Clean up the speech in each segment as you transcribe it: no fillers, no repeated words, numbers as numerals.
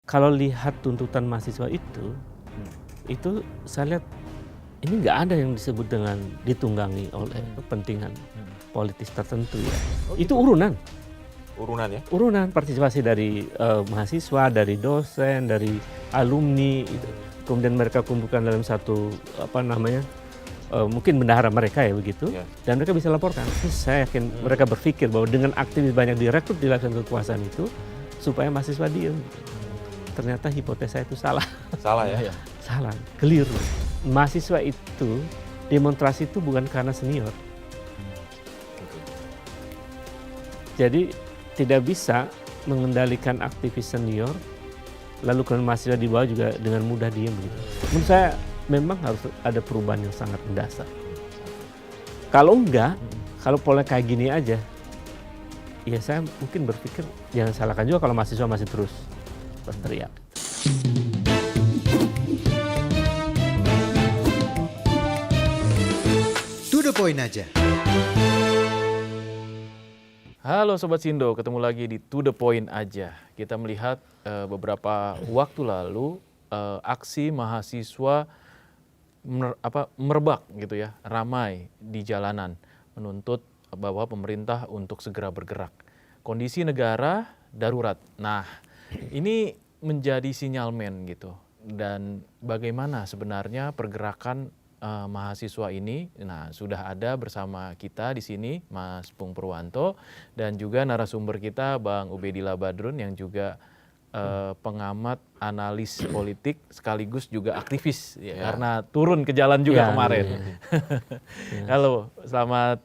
kalau lihat tuntutan mahasiswa itu saya lihat ini nggak ada yang disebut dengan ditunggangi oleh kepentingan politis tertentu ya. Itu urunan Urunan ya? urunan partisipasi dari mahasiswa, dari dosen, dari alumni, itu. Kemudian mereka kumpulkan dalam satu mungkin bendahara mereka ya begitu, dan mereka bisa laporkan. Terus saya yakin mereka berpikir bahwa dengan aktivis banyak direkrut di lapisan kekuasaan itu supaya mahasiswa diem. Ternyata hipotesa itu salah. Salah ya? Salah, keliru. Mahasiswa itu demonstrasi itu bukan karena senior. Jadi tidak bisa mengendalikan aktivis senior lalu kemudian mahasiswa di bawah juga dengan mudah diem gitu. Menurut saya memang harus ada perubahan yang sangat mendasar. Kalau enggak, kalau pola kayak gini aja, ya saya mungkin berpikir jangan salahkan juga kalau mahasiswa masih terus berteriak. To the point aja. Halo Sobat Sindo, ketemu lagi di To The Point aja. Kita melihat beberapa waktu lalu aksi mahasiswa merebak gitu ya, ramai di jalanan menuntut bahwa pemerintah untuk segera bergerak. Kondisi negara darurat. Nah, ini menjadi sinyalmen gitu. Dan bagaimana sebenarnya pergerakan mahasiswa ini. Nah, sudah ada bersama kita di sini Mas Pung Purwanto dan juga narasumber kita Bang Ubedillah Badrun yang juga pengamat analis politik sekaligus juga aktivis ya, karena turun ke jalan juga kemarin. Halo, selamat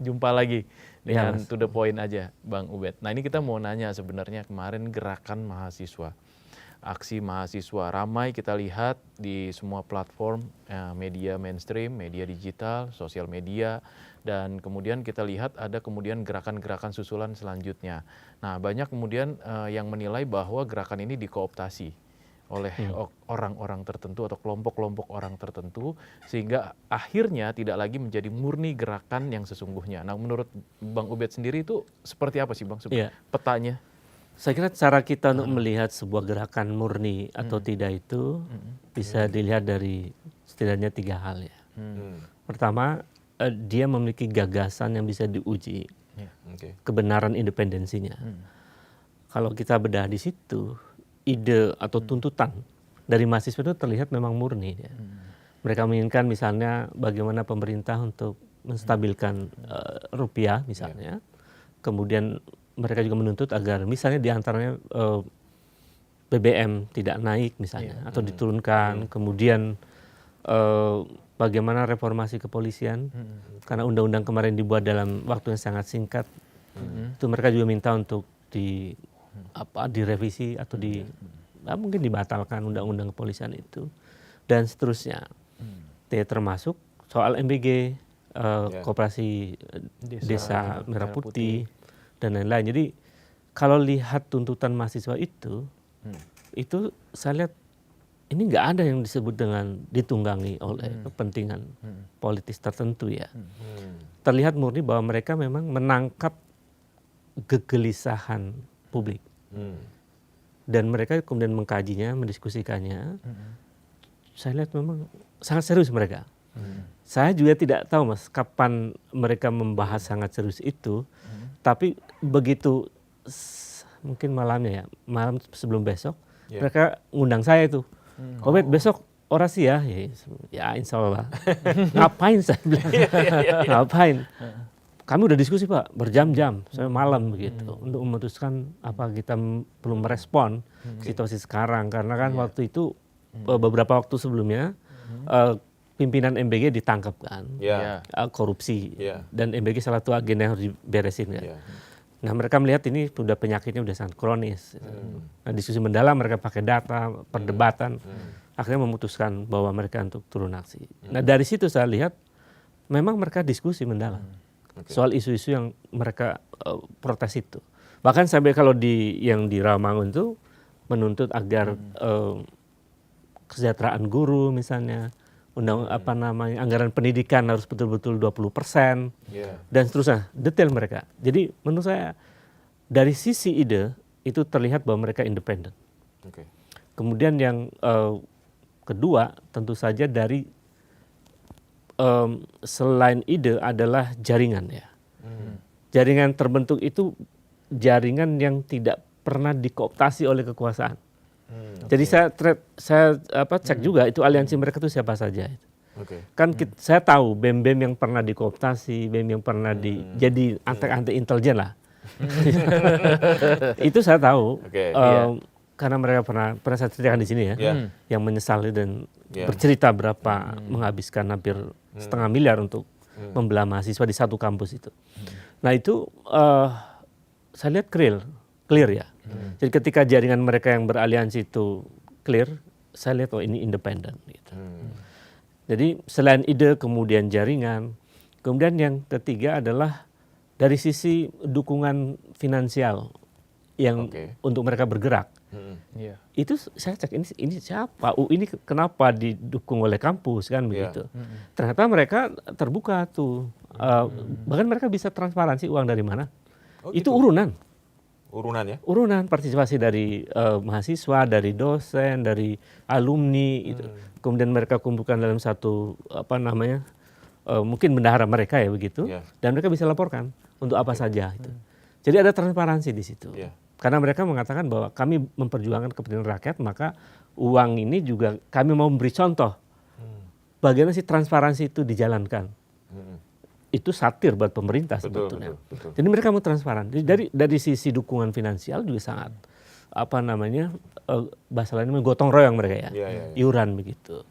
jumpa lagi dengan To The Point aja Bang Ubed. Nah, ini kita mau nanya sebenarnya kemarin gerakan mahasiswa. Aksi mahasiswa ramai kita lihat di semua platform media mainstream, media digital, sosial media, dan kemudian kita lihat ada kemudian gerakan-gerakan susulan selanjutnya. Nah, banyak kemudian yang menilai bahwa gerakan ini dikooptasi oleh orang-orang tertentu atau kelompok-kelompok orang tertentu sehingga akhirnya tidak lagi menjadi murni gerakan yang sesungguhnya. Nah, menurut Bang Ubed sendiri itu seperti apa sih Bang petanya? Saya kira cara kita untuk melihat sebuah gerakan murni atau tidak itu bisa dilihat dari setidaknya 3 hal ya. Pertama, dia memiliki gagasan yang bisa diuji, kebenaran independensinya. Kalau kita bedah di situ, ide atau tuntutan dari mahasiswa itu terlihat memang murni. Ya. Mereka menginginkan misalnya bagaimana pemerintah untuk menstabilkan rupiah misalnya, kemudian mereka juga menuntut agar misalnya diantaranya BBM tidak naik misalnya atau diturunkan, kemudian bagaimana reformasi kepolisian karena undang-undang kemarin dibuat dalam waktu yang sangat singkat, itu mereka juga minta untuk direvisi atau mungkin dibatalkan undang-undang kepolisian itu dan seterusnya. Termasuk soal MBG, Koperasi Desa Merah Putih dan lain-lain. Jadi kalau lihat tuntutan mahasiswa itu saya lihat ini nggak ada yang disebut dengan ditunggangi oleh kepentingan politis tertentu ya. Terlihat murni bahwa mereka memang menangkap kegelisahan publik dan mereka kemudian mengkajinya, mendiskusikannya. Saya lihat memang sangat serius mereka. Saya juga tidak tahu Mas kapan mereka membahas sangat serius itu. Tapi begitu mungkin malamnya ya, malam sebelum besok, mereka ngundang saya itu. Ubed besok orasi ya, ya insya Allah. Ngapain saya bilang, ngapain? Kami udah diskusi Pak, berjam-jam, sampai malam begitu. Untuk memutuskan apa kita belum merespon situasi sekarang. Karena kan waktu itu, beberapa waktu sebelumnya, pimpinan MBG ditangkap kan, korupsi, dan MBG salah satu agenda yang harus diberesin kan. Nah mereka melihat ini sudah penyakitnya sudah sangat kronis. Nah diskusi mendalam mereka pakai data, perdebatan, akhirnya memutuskan bahwa mereka untuk turun aksi. Nah dari situ saya lihat memang mereka diskusi mendalam soal isu-isu yang mereka protes itu. Bahkan sampai kalau yang di Rawamangun itu menuntut agar kesejahteraan guru misalnya, anggaran pendidikan harus betul-betul 20% dan seterusnya, detail mereka. Jadi menurut saya dari sisi ide itu terlihat bahwa mereka independen. Oke. Kemudian yang kedua tentu saja dari selain ide adalah jaringan ya. Jaringan terbentuk itu jaringan yang tidak pernah dikooptasi oleh kekuasaan. Jadi saya cek juga itu aliansi mereka itu siapa saja. Oke. Kan saya tahu BEM-BEM yang pernah dikooptasi, BEM yang pernah jadi antek-antek intelijen lah. Itu saya tahu. Oke. Karena mereka pernah saya ceritakan di sini ya, yang menyesali dan bercerita berapa menghabiskan hampir setengah miliar untuk membelah mahasiswa di satu kampus itu. Nah itu saya lihat clear ya. Jadi ketika jaringan mereka yang beraliansi itu clear, saya lihat oh ini independen. Gitu. Jadi selain ide kemudian jaringan, kemudian yang ketiga adalah dari sisi dukungan finansial yang untuk mereka bergerak. Itu saya cek ini siapa? Ini kenapa didukung oleh kampus kan begitu? Ternyata mereka terbuka tuh, bahkan mereka bisa transparansi uang dari mana. Itu urunan ya? Urunan partisipasi dari mahasiswa, dari dosen, dari alumni. Itu. Kemudian mereka kumpulkan dalam satu mungkin bendahara mereka ya begitu, dan mereka bisa laporkan untuk apa saja. Itu. Jadi ada transparansi di situ. Karena mereka mengatakan bahwa kami memperjuangkan kepentingan rakyat, maka uang ini juga kami mau memberi contoh. Bagaimana sih transparansi itu dijalankan. Itu satir buat pemerintah sebetulnya. Betul. Jadi mereka mau transparan. Jadi dari sisi dukungan finansial juga sangat bahasa lainnya gotong royong mereka ya. Iuran begitu.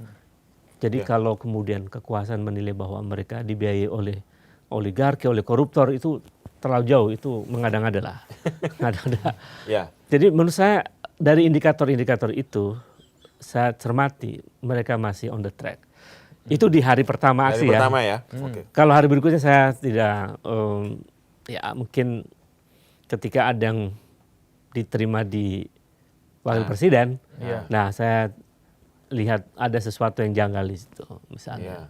Jadi kalau kemudian kekuasaan menilai bahwa mereka dibiayai oleh oligarki, oleh koruptor itu terlalu jauh, itu mengada-ngada lah. Jadi menurut saya dari indikator-indikator itu saya cermati mereka masih on the track. Itu di hari pertama aksi ya. Pertama ya. Kalau hari berikutnya saya tidak mungkin ketika ada yang diterima di wakil presiden. Nah, saya lihat ada sesuatu yang janggal di situ misalnya.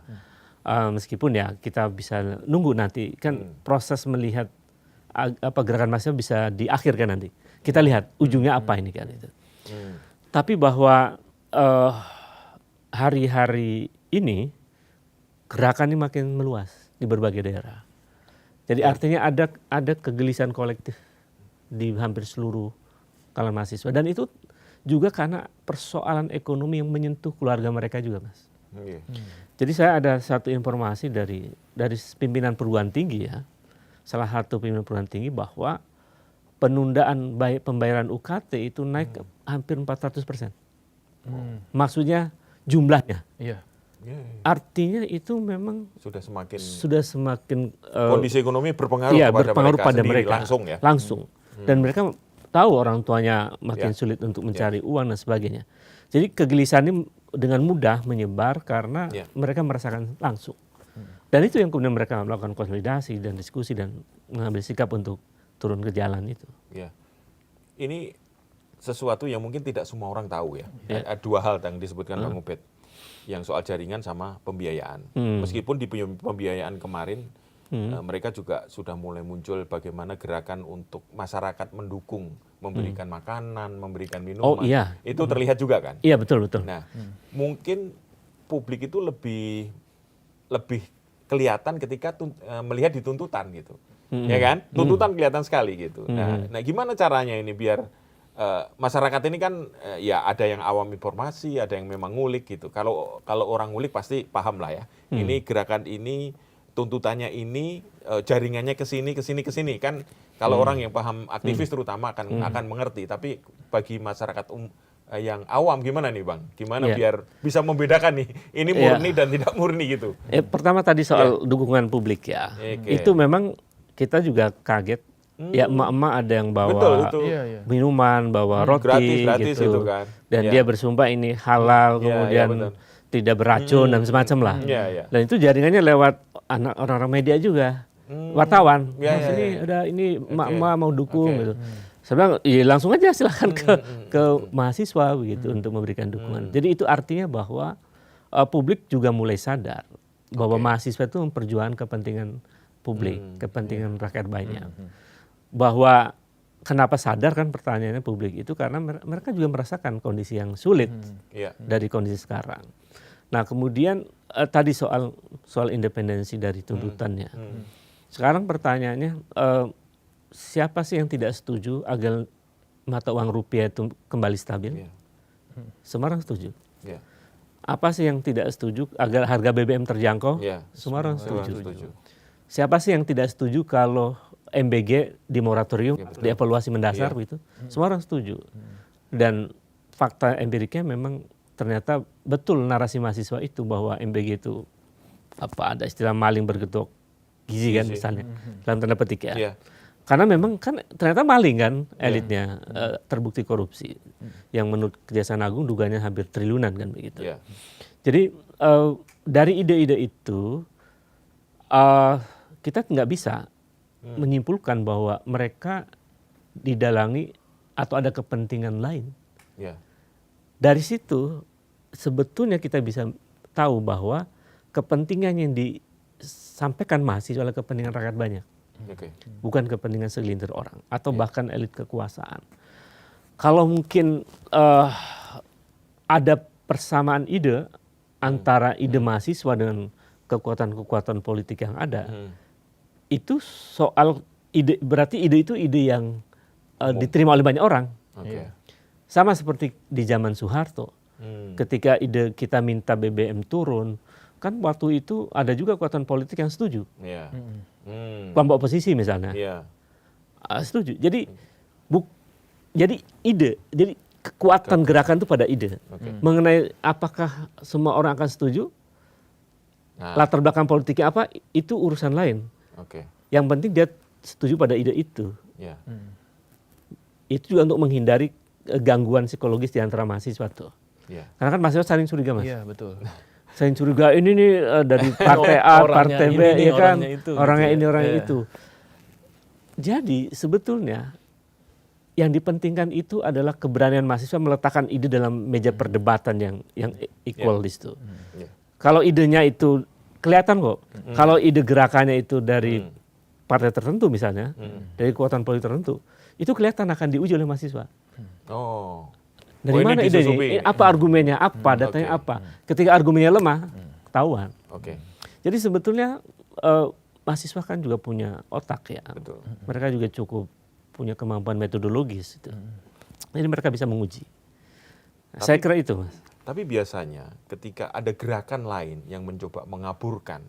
Meskipun ya kita bisa nunggu nanti kan proses melihat gerakan mahasiswa bisa diakhirkan nanti. Kita lihat ujungnya apa ini kan itu. Tapi bahwa hari-hari ini gerakan ini makin meluas di berbagai daerah. Jadi artinya ada kegelisahan kolektif di hampir seluruh kalangan mahasiswa, dan itu juga karena persoalan ekonomi yang menyentuh keluarga mereka juga, Mas. Jadi saya ada satu informasi dari pimpinan perguruan tinggi ya. Salah satu pimpinan perguruan tinggi bahwa penundaan pembayaran UKT itu naik hampir 400%. Maksudnya jumlahnya. Artinya itu memang sudah semakin kondisi ekonomi berpengaruh pada mereka langsung ya. Dan mereka tahu orang tuanya makin sulit untuk mencari uang dan sebagainya. Jadi kegelisahan ini dengan mudah menyebar karena mereka merasakan langsung. Dan itu yang kemudian mereka melakukan konsolidasi dan diskusi dan mengambil sikap untuk turun ke jalan itu. Ini sesuatu yang mungkin tidak semua orang tahu ya. Ada dua hal yang disebutkan Bang Ubed, yang soal jaringan sama pembiayaan. Meskipun di pembiayaan kemarin mereka juga sudah mulai muncul bagaimana gerakan untuk masyarakat mendukung, memberikan makanan, memberikan minuman. Itu terlihat juga kan? Iya, betul. Nah, mungkin publik itu lebih kelihatan ketika melihat di tuntutan gitu. Ya kan? Tuntutan kelihatan sekali gitu. Nah, gimana caranya ini biar masyarakat ini kan ya ada yang awam informasi, ada yang memang ngulik gitu. Kalau orang ngulik pasti paham lah ya. Ini gerakan ini, tuntutannya ini, jaringannya ke sini kan. Kalau orang yang paham aktivis terutama akan mengerti. Tapi bagi masyarakat yang awam gimana nih Bang? Gimana biar bisa membedakan nih ini murni dan tidak murni gitu? Pertama tadi soal dukungan publik ya. Itu memang kita juga kaget. Ya emak-emak ada yang bawa minuman, bawa roti gratis gitu. kan. Dan dia bersumpah ini halal, kemudian tidak beracun dan semacam lah. Dan itu jaringannya lewat orang-orang media juga. Wartawan. Ini emak-emak mau dukung gitu. Sebenarnya langsung aja silahkan ke mahasiswa begitu untuk memberikan dukungan. Jadi itu artinya bahwa publik juga mulai sadar bahwa mahasiswa itu memperjuangkan kepentingan publik, kepentingan rakyat banyak. Bahwa kenapa sadar kan pertanyaannya publik itu karena mereka juga merasakan kondisi yang sulit Iya. dari kondisi sekarang. Nah kemudian tadi soal independensi dari tuntutannya. Sekarang pertanyaannya siapa sih yang tidak setuju agar mata uang rupiah itu kembali stabil? Iya. Semua orang setuju. Iya. Apa sih yang tidak setuju agar harga BBM terjangkau? Iya. Semua orang Semua setuju. setuju. Siapa sih yang tidak setuju kalau MBG di moratorium, Ya, betul. dievaluasi mendasar Iya. begitu? Semua orang setuju. Dan fakta empiriknya memang ternyata betul narasi mahasiswa itu bahwa MBG itu ada istilah maling bergetok gizi kan misalnya dalam tanda petik ya. Iya. Karena memang kan ternyata maling kan elitnya terbukti korupsi yang menurut Kejaksaan Agung dugaannya hampir triliunan kan begitu. Iya. Jadi dari ide-ide itu kita nggak bisa menyimpulkan bahwa mereka didalangi atau ada kepentingan lain. Iya. Dari situ sebetulnya kita bisa tahu bahwa kepentingan yang disampaikan mahasiswa adalah kepentingan rakyat banyak, Oke. bukan kepentingan segelintir orang atau bahkan elit kekuasaan. Kalau mungkin ada persamaan ide antara ide mahasiswa dengan kekuatan-kekuatan politik yang ada, itu soal ide, berarti ide itu ide yang diterima oleh banyak orang. Oke. Sama seperti di zaman Soeharto, ketika ide kita minta BBM turun, kan waktu itu ada juga kekuatan politik yang setuju, Iya. kelompok oposisi misalnya, Iya. setuju. Jadi ide, jadi kekuatan gerakan itu pada ide. Oke. Mengenai apakah semua orang akan setuju, Nah, latar belakang politiknya apa, itu urusan lain. oke. Yang penting dia setuju pada ide itu. Iya. Itu juga untuk menghindari gangguan psikologis di antara mahasiswa tuh. Iya. Karena kan mahasiswa saling curiga mas. Iya, betul. Saling curiga ini nih dari partai A, Orangnya partai B, ini nih, ya kan, orangnya itu, orangnya gitu ini, ya. orangnya Iya. itu. Jadi sebetulnya yang dipentingkan itu adalah keberanian mahasiswa meletakkan ide dalam meja perdebatan yang equal di situ. Iya. Kalau idenya itu kelihatan kok. Kalau ide gerakannya itu dari partai tertentu misalnya, dari kekuatan politik tertentu, itu kelihatan akan diuji oleh mahasiswa. Oh. Dari Oh, ini mana idenya? disusupi. Apa argumennya? Apa datanya? Oke. Apa? Ketika argumennya lemah, ketahuan. Oke. Jadi sebetulnya mahasiswa kan juga punya otak ya. Betul. Mereka juga cukup punya kemampuan metodologis. Gitu. Jadi mereka bisa menguji. Nah, saya kira itu, Mas. Tapi biasanya ketika ada gerakan lain yang mencoba mengaburkan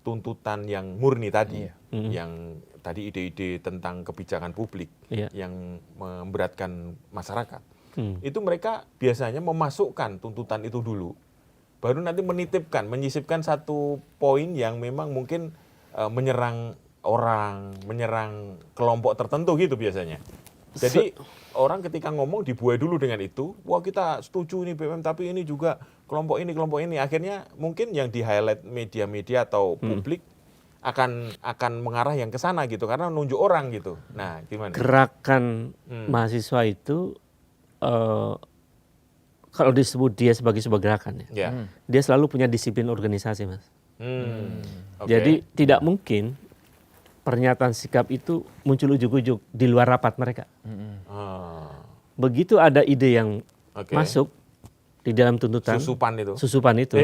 tuntutan yang murni tadi, yang tadi ide-ide tentang kebijakan publik Iya. yang memberatkan masyarakat, itu mereka biasanya memasukkan tuntutan itu dulu, baru nanti menitipkan, menyisipkan satu poin yang memang mungkin menyerang orang, menyerang kelompok tertentu gitu biasanya. Jadi orang ketika ngomong dibuai dulu dengan itu, wah kita setuju nih BBM tapi ini juga kelompok ini, akhirnya mungkin yang di highlight media-media atau publik akan mengarah yang ke sana gitu karena nunjuk orang gitu. Nah, gimana? Gerakan mahasiswa itu kalau disebut dia sebagai sebuah gerakan ya, Ya. dia selalu punya disiplin organisasi, Mas. Oke. Jadi tidak mungkin pernyataan sikap itu muncul ujuk-ujuk di luar rapat mereka. Ah, Begitu ada ide yang oke. masuk di dalam tuntutan, Susupan itu.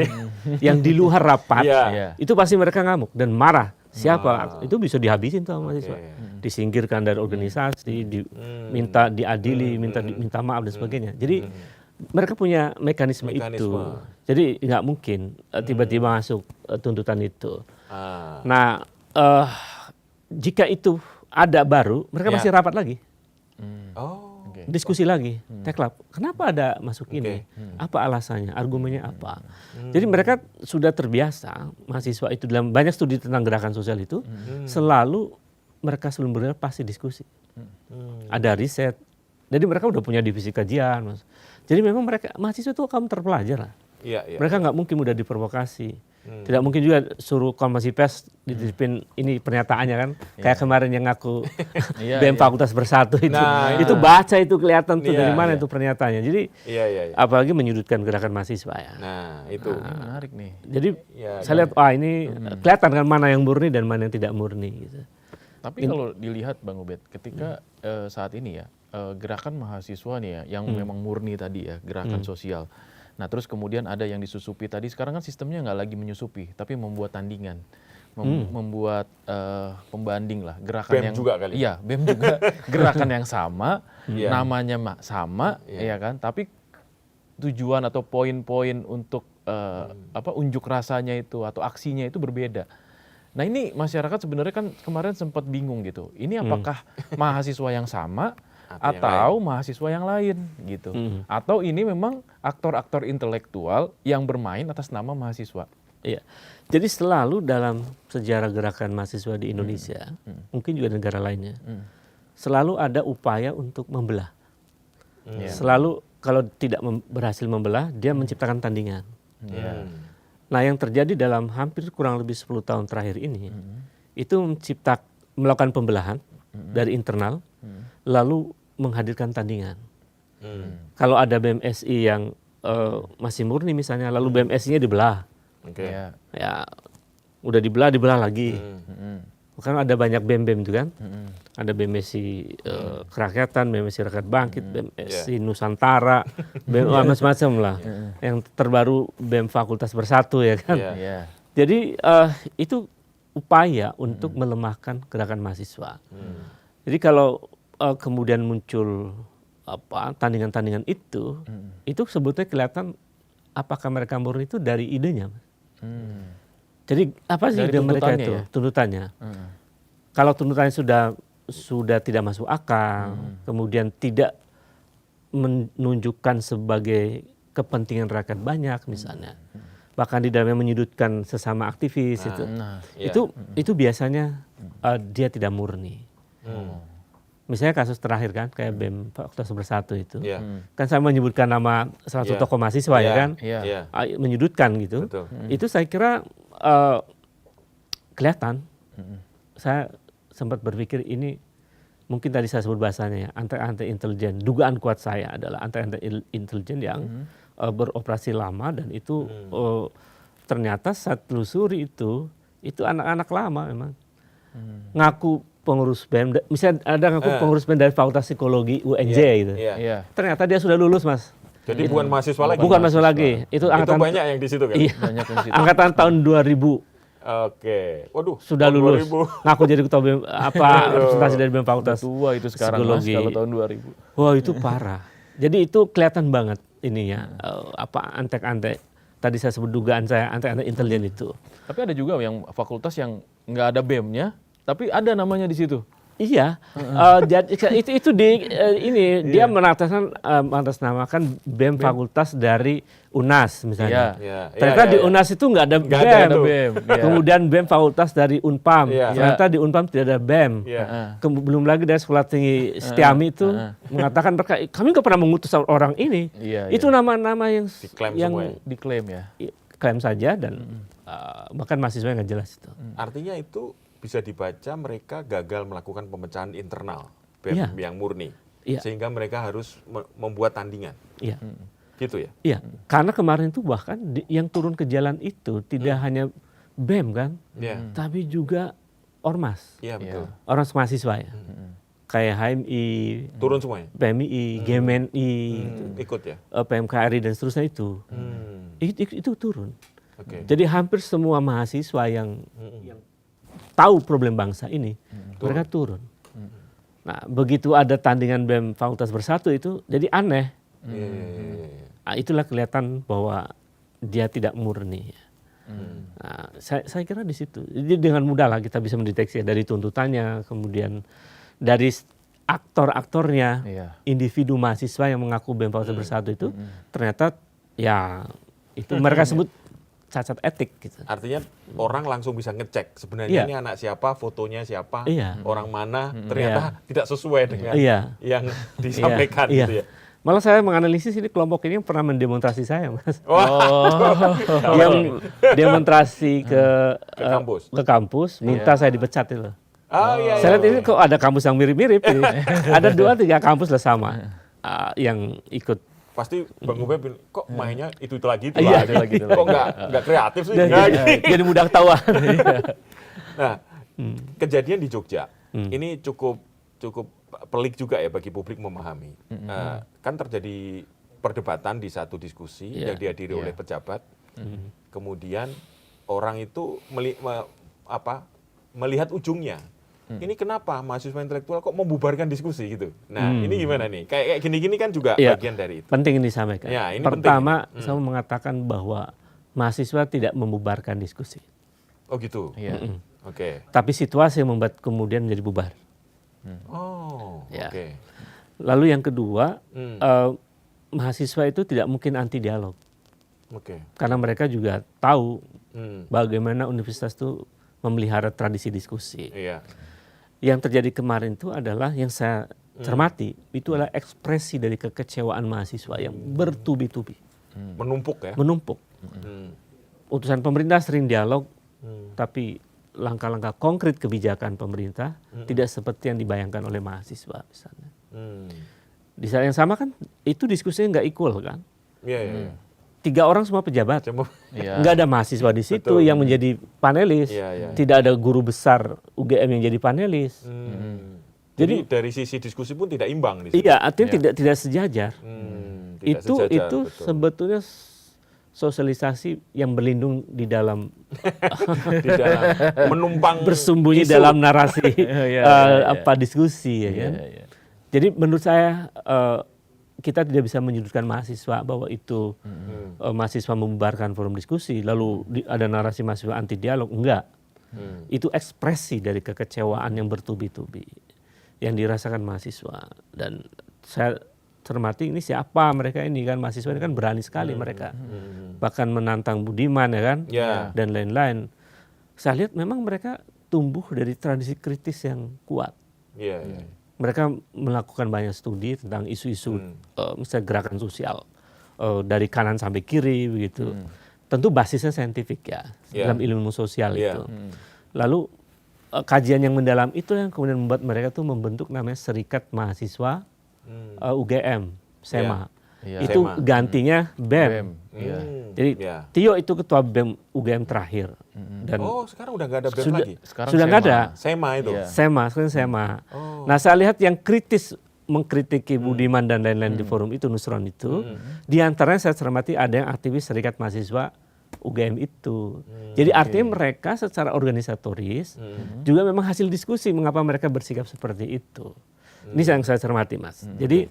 yang di luar rapat, Iya. itu pasti mereka ngamuk dan marah. Siapa? Itu bisa dihabisin tuh sama mahasiswa. Oke. Disingkirkan dari organisasi, minta diadili, minta maaf dan sebagainya. Jadi mereka punya mekanisme itu. Mekanisme. Jadi nggak mungkin tiba-tiba masuk tuntutan itu. Ah, Nah, jika itu ada baru, mereka Ya. masih rapat lagi. oh, Diskusi lagi, teklap. Kenapa ada masuk ini? Apa alasannya? Argumennya apa? Jadi mereka sudah terbiasa, mahasiswa itu dalam banyak studi tentang gerakan sosial itu, selalu mereka sebelum bergerak pasti diskusi. Ada riset. Jadi mereka udah punya divisi kajian, Mas. Jadi memang mereka mahasiswa itu kamu terpelajar lah. iya, iya. Mereka nggak mungkin mudah diprovokasi. Tidak mungkin juga suruh konferensi pers dititipin ini pernyataannya kan. Kayak kemarin yang ngaku Iya, BEM iya. Fakultas Bersatu itu. Nah, itu baca itu kelihatan tuh Iya, dari mana iya. itu pernyataannya. Jadi Iya, iya, iya. apalagi menyudutkan gerakan mahasiswa ya. Nah, itu. Ini menarik nih. Jadi Ya, saya lihat wah ini kelihatan kan mana yang murni dan mana yang tidak murni gitu. Tapi kalau dilihat Bang Ubed, ketika saat ini ya gerakan mahasiswa nih ya, yang memang murni tadi ya, gerakan sosial. Nah terus kemudian ada yang disusupi tadi, sekarang kan sistemnya nggak lagi menyusupi, tapi membuat tandingan, membuat pembanding lah, gerakan BEM yang juga kali. Iya, BEM juga gerakan yang sama, Iya. namanya sama, ya kan, tapi tujuan atau poin-poin untuk unjuk rasanya itu atau aksinya itu berbeda. Nah ini masyarakat sebenarnya kan kemarin sempat bingung gitu. Ini apakah mahasiswa yang sama atau mahasiswa yang lain gitu? Atau ini memang aktor-aktor intelektual yang bermain atas nama mahasiswa? Iya. Jadi selalu dalam sejarah gerakan mahasiswa di Indonesia, mungkin juga negara lainnya, selalu ada upaya untuk membelah. Selalu kalau tidak berhasil membelah, dia menciptakan tandingan. Nah yang terjadi dalam hampir kurang lebih 10 tahun terakhir ini, itu melakukan pembelahan dari internal, lalu menghadirkan tandingan. Kalau ada BMSI yang masih murni misalnya, lalu BMSI-nya dibelah. Ya udah dibelah lagi. Karena ada banyak BEM-BEM itu kan. Ada BMSI Kerakyatan, BMSI Rakyat Bangkit, BMSI Nusantara, BEM macam-macam lah. Yang terbaru BEM Fakultas Bersatu ya kan. Jadi itu upaya untuk melemahkan gerakan mahasiswa. Jadi kalau kemudian muncul tandingan-tandingan itu sebetulnya kelihatan apakah mereka murni itu dari idenya. Jadi apa sih ide mereka itu? Ya? Tuntutannya. Kalau tuntutannya sudah tidak masuk akal, kemudian tidak menunjukkan sebagai kepentingan rakyat banyak misalnya, bahkan di dalamnya menyudutkan sesama aktivis itu biasanya dia tidak murni. Misalnya kasus terakhir kan kayak BEM Fakultas Bersatu itu, kan saya menyebutkan nama salah satu tokoh mahasiswa ya kan, menyudutkan gitu. Itu saya kira kelihatan. Saya sempat berpikir ini mungkin tadi saya sebut bahasanya ya, antek-antek intelijen. Dugaan kuat saya adalah antek-antek intelijen yang beroperasi lama dan itu ternyata saya telusuri itu anak-anak lama memang. Ngaku pengurus BEM, misalnya ada ngaku pengurus BEM dari Fakultas Psikologi UNJ gitu. Ternyata dia sudah lulus, Mas. Jadi bukan mahasiswa lagi. Bukan mahasiswa lagi. Itu banyak yang di situ kan? Iya. Banyak yang di situ. Angkatan tahun 2000. Oke. Waduh. Sudah lulus. 2000. Ngaku jadi ketua BEM representasi dari BEM Fakultas. Tua itu sekarang Mas, kalau tahun 2000. Wah, itu parah. Jadi itu kelihatan banget ininya antek-antek. Tadi saya sebut dugaan saya antek-antek intelijen itu. Tapi ada juga yang fakultas yang nggak ada BEM-nya, tapi ada namanya di situ. Iya, jadi itu dia mengatasnamakan BEM Fakultas dari UNAS misalnya. Ternyata di UNAS itu nggak ada BEM. Kemudian BEM Fakultas dari Unpam. Ternyata di Unpam tidak ada BEM. Belum lagi dari Sekolah Tinggi Setiami itu mengatakan kami nggak pernah mengutus orang ini. Itu nama-nama yang diklaim ya. Klaim saja dan bahkan mahasiswa nggak jelas itu. Artinya itu bisa dibaca mereka gagal melakukan pemecahan internal BEM yang murni, sehingga mereka harus membuat tandingan. Gitu ya? Iya, karena kemarin itu bahkan yang turun ke jalan itu tidak hanya BEM kan, tapi juga ormas, betul. Ormas mahasiswa ya, kayak HMI, turun semuanya, PMI, GMNI, ikut ya, PMKRI dan seterusnya itu turun. Jadi hampir semua mahasiswa yang tahu problem bangsa ini, mereka turun. Nah, begitu ada tandingan BEM Fakultas Bersatu itu, jadi aneh. Nah, itulah kelihatan bahwa dia tidak murni. Nah, saya kira di situ. Jadi dengan mudah lah kita bisa mendeteksi dari tuntutannya, kemudian dari aktor-aktornya, individu mahasiswa yang mengaku BEM Fakultas Bersatu itu, ternyata ya itu mereka sebut cacat etik gitu. Artinya orang langsung bisa ngecek sebenarnya ini anak siapa, fotonya siapa, orang mana, ternyata tidak sesuai dengan yang disampaikan gitu ya. Malah saya menganalisis ini kelompok ini yang pernah mendemonstrasi saya, Mas. Yang demonstrasi ke kampus, minta saya dipecat itu. Saya lihat ini kok ada kampus yang mirip-mirip. Ada 2-3 kampus lah sama yang ikut. Pasti Bang Ubed kok mainnya itu lagi. Kok nggak kreatif sih? Jadi mudah ketahuan. Nah, kejadian di Jogja ini cukup pelik juga ya bagi publik memahami. Kan terjadi perdebatan di satu diskusi yang dihadiri oleh pejabat. Kemudian orang itu melihat ujungnya. Ini kenapa mahasiswa intelektual kok membubarkan diskusi gitu? Nah, ini gimana nih? Kayak gini-gini kan juga bagian dari itu. Penting ini disampaikan. Ya, ini Pertama, penting. saya mau mengatakan bahwa mahasiswa tidak membubarkan diskusi. Oh gitu. Iya. Oke. Tapi situasi yang membuat kemudian menjadi bubar. Oh, Ya. oke. Lalu yang kedua, mahasiswa itu tidak mungkin anti dialog. Oke. Karena mereka juga tahu bagaimana universitas itu memelihara tradisi diskusi. Iya. Yang terjadi kemarin itu adalah yang saya cermati, itu adalah ekspresi dari kekecewaan mahasiswa yang bertubi-tubi. Menumpuk ya. Menumpuk. Utusan pemerintah sering dialog, tapi langkah-langkah konkret kebijakan pemerintah tidak seperti yang dibayangkan oleh mahasiswa misalnya. Di saat yang sama kan itu diskusinya nggak equal kan. Iya. 3 orang semua pejabat, Iya. nggak ada mahasiswa di situ Betul. yang menjadi panelis, Iya. tidak ada guru besar UGM yang jadi panelis. Jadi dari sisi diskusi pun tidak imbang di situ. Iya, artinya tidak sejajar. Tidak Itu sejajar, betul. sebetulnya sosialisasi yang berlindung di dalam Di dalam menumpang bersembunyi isu. dalam narasi Iya. diskusi ya kan. Iya. Jadi menurut saya kita tidak bisa menyudutkan mahasiswa bahwa itu mahasiswa membubarkan forum diskusi lalu ada narasi mahasiswa anti dialog, enggak. Itu ekspresi dari kekecewaan yang bertubi-tubi yang dirasakan mahasiswa, dan saya cermati ini siapa mereka ini kan, mahasiswa ini kan berani sekali mereka. Bahkan menantang Budiman ya kan, dan lain-lain. Saya lihat memang mereka tumbuh dari tradisi kritis yang kuat. Iya. Mereka melakukan banyak studi tentang isu-isu misalnya gerakan sosial dari kanan sampai kiri begitu. Tentu basisnya saintifik ya dalam ilmu sosial itu. Lalu kajian yang mendalam itu yang kemudian membuat mereka tuh membentuk namanya Serikat Mahasiswa UGM, SEMA. Itu SEMA. gantinya BEM. Jadi Tio itu ketua BEM UGM terakhir. Dan sekarang udah nggak ada BEM lagi. Sekarang sudah nggak ada. SEMA itu. SEMA, sekarang SEMA. Nah saya lihat yang kritis mengkritiki Budiman dan lain-lain di forum itu, Nusron itu, di antaranya saya cermati ada yang aktivis Serikat Mahasiswa UGM itu. Jadi artinya mereka secara organisatoris juga memang hasil diskusi mengapa mereka bersikap seperti itu. Ini yang saya cermati, Mas. Jadi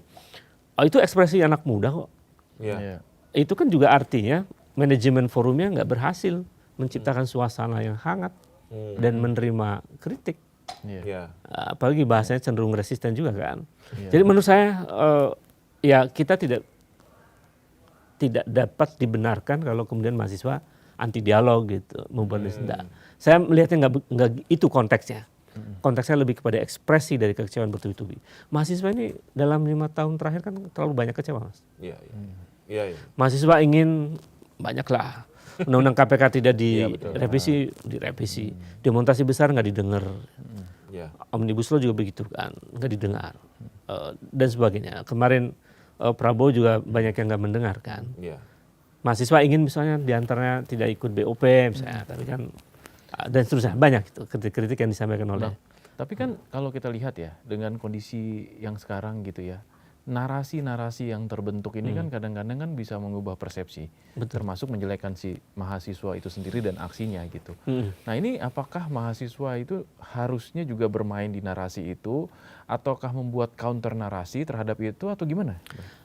itu ekspresi anak muda kok. Itu kan juga artinya manajemen forumnya nggak berhasil menciptakan suasana yang hangat dan menerima kritik. Apalagi bahasanya cenderung resisten juga kan. Jadi menurut saya ya kita tidak dapat dibenarkan kalau kemudian mahasiswa anti dialog gitu, membuat tidak. Saya melihatnya nggak itu konteksnya. Konteksnya lebih kepada ekspresi dari kekecewaan bertubi-tubi. Mahasiswa ini dalam 5 tahun terakhir kan terlalu banyak kecewa, Mas. Iya. Mahasiswa ingin banyaklah. Undang-undang KPK tidak direvisi. Demonstrasi besar nggak didengar. Omnibus Law juga begitu kan, nggak didengar. Dan sebagainya. Kemarin Prabowo juga banyak yang nggak mendengarkan. Mahasiswa ingin misalnya diantaranya tidak ikut BOP misalnya, tapi kan dan seterusnya banyak itu kritik-kritik yang disampaikan oleh. Tapi kan kalau kita lihat ya dengan kondisi yang sekarang gitu ya, narasi-narasi yang terbentuk ini kan kadang-kadang kan bisa mengubah persepsi, termasuk menjelekkan si mahasiswa itu sendiri dan aksinya gitu. Nah ini apakah mahasiswa itu harusnya juga bermain di narasi itu, ataukah membuat counter narasi terhadap itu atau gimana?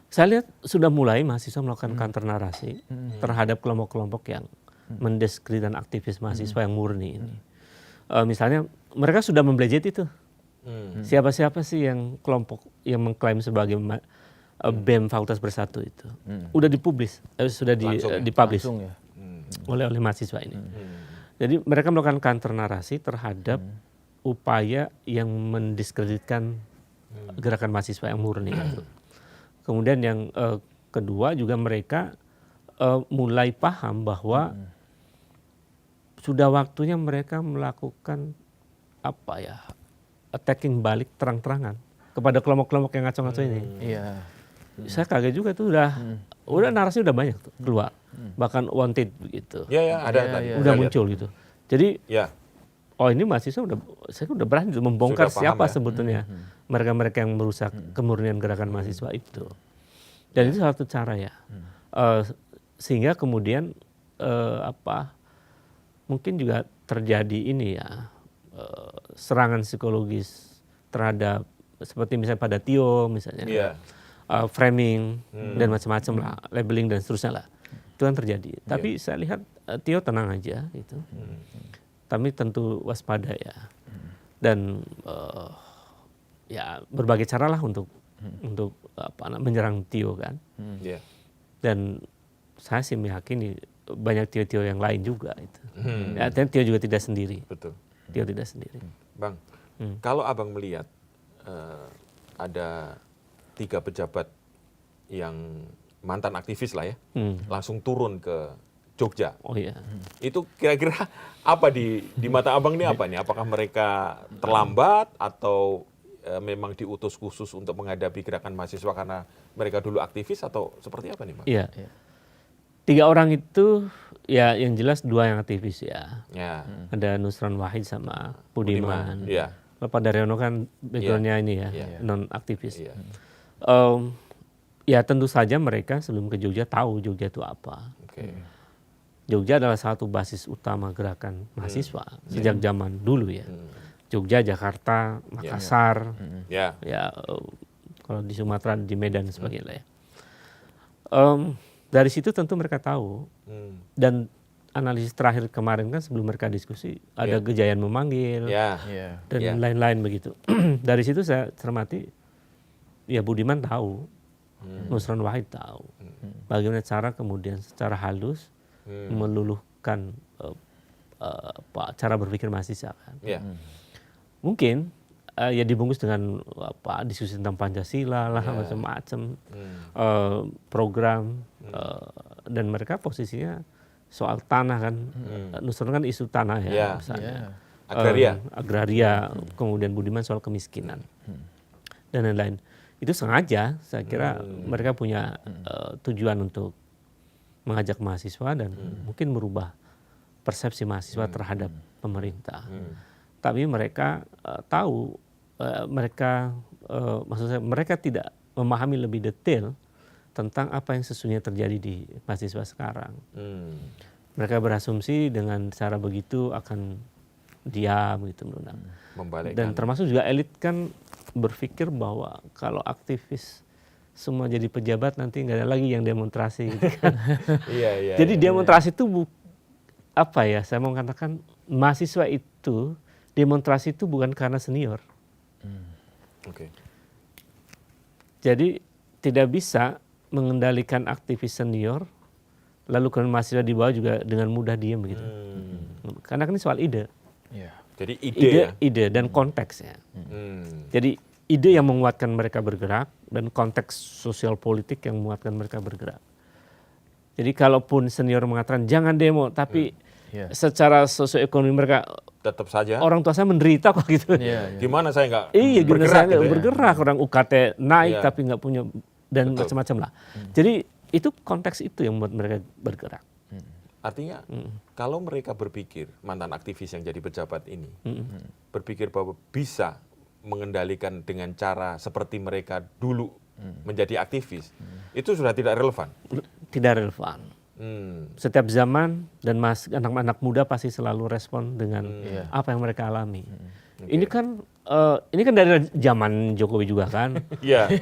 Saya lihat sudah mulai mahasiswa melakukan counter narasi terhadap kelompok-kelompok yang mendiskreditkan aktivis mahasiswa yang murni ini. Misalnya mereka sudah membelejeti itu. Siapa-siapa sih yang kelompok yang mengklaim sebagai BEM Fakultas Bersatu itu. Udah dipublis, sudah dipublish oleh mahasiswa ini. Jadi mereka melakukan counter narasi terhadap upaya yang mendiskreditkan gerakan mahasiswa yang murni itu. Kemudian yang kedua juga mereka mulai paham bahwa sudah waktunya mereka melakukan attacking balik terang-terangan kepada kelompok-kelompok yang ngaco-ngaco ini. Saya kaget juga tuh udah narasi udah banyak tuh keluar, bahkan wanted begitu. Ada tadi. Udah muncul gitu. Jadi oh ini mahasiswa saya udah berani tuh membongkar Sudah paham siapa ya? sebetulnya mereka-mereka yang merusak kemurnian gerakan mahasiswa itu. Dan itu salah satu cara ya. Sehingga kemudian mungkin juga terjadi ini ya, serangan psikologis terhadap seperti misalnya pada Tio misalnya. Iya. Framing dan macam-macam lah, labeling dan seterusnya lah. Itu kan terjadi. Tapi saya lihat Tio tenang aja gitu. Tapi tentu waspada ya. Dan ya berbagai cara lah untuk menyerang Tio kan. Iya. Dan saya sih meyakini banyak Tio-Tio yang lain juga itu. Ya, dan Tio juga tidak sendiri. Betul. Tio tidak sendiri. Bang, kalau abang melihat ada 3 pejabat yang mantan aktivis lah ya, langsung turun ke Jogja. Oh iya. Itu kira-kira apa di mata abang ini apa nih? Apakah mereka terlambat atau memang diutus khusus untuk menghadapi gerakan mahasiswa karena mereka dulu aktivis atau seperti apa nih, Bang? Iya. 3 orang itu ya yang jelas 2 yang aktivis ya. Ya. Ada Nusron Wahid sama Budiman. Iya. Pak Daryono kan backgroundnya ini ya, Iya. non aktivis. Iya. Ya tentu saja mereka sebelum ke Jogja tahu Jogja itu apa. Oke. Jogja adalah satu basis utama gerakan mahasiswa sejak zaman dulu ya. Jogja, Jakarta, Makassar, Ya. ya kalau di Sumatera, di Medan dan sebagainya lah ya. Dari situ tentu mereka tahu. Dan analisis terakhir kemarin kan sebelum mereka diskusi ada Gejayan memanggil Ya. dan lain-lain begitu. Dari situ saya cermati, ya Budiman tahu, Nusron Wahid tahu, bagaimana cara kemudian secara halus meluluhkan cara berpikir mahasiswa kan. Ya. Mungkin ya dibungkus dengan diskusi tentang Pancasila lah macam-macam program dan mereka posisinya soal tanah kan, Nusron kan isu tanah ya misalnya. Agraria, kemudian Budiman soal kemiskinan dan lain-lain. Itu sengaja saya kira mereka punya tujuan untuk mengajak mahasiswa dan mungkin merubah persepsi mahasiswa terhadap pemerintah. Tapi mereka tahu, maksud saya mereka tidak memahami lebih detail tentang apa yang sesungguhnya terjadi di mahasiswa sekarang. Mereka berasumsi dengan cara begitu akan diam gitu menurut. Dan termasuk juga elit kan berpikir bahwa kalau aktivis semua jadi pejabat nanti nggak ada lagi yang demonstrasi gitu kan. Jadi demonstrasi itu apa ya, saya mau katakan mahasiswa itu demonstrasi itu bukan karena senior. Jadi tidak bisa mengendalikan aktivis senior lalu kemudian mahasiswa di bawah juga dengan mudah diam begitu. Karena kan ini soal ide. Jadi ide dan konteksnya. Jadi ide yang menguatkan mereka bergerak dan konteks sosial politik yang menguatkan mereka bergerak. Jadi kalaupun senior mengatakan jangan demo, tapi secara sosioekonomi mereka tetap saja orang tua saya menderita kok gitu. Gimana saya nggak bergerak gitu bergerak, orang UKT naik tapi nggak punya dan macam-macam lah. Jadi itu konteks itu yang membuat mereka bergerak. Artinya kalau mereka berpikir, mantan aktivis yang jadi pejabat ini berpikir bahwa bisa mengendalikan dengan cara seperti mereka dulu menjadi aktivis, itu sudah tidak relevan. Tidak relevan. Setiap zaman dan anak-anak muda pasti selalu respon dengan apa yang mereka alami. Ini kan dari zaman Jokowi juga kan.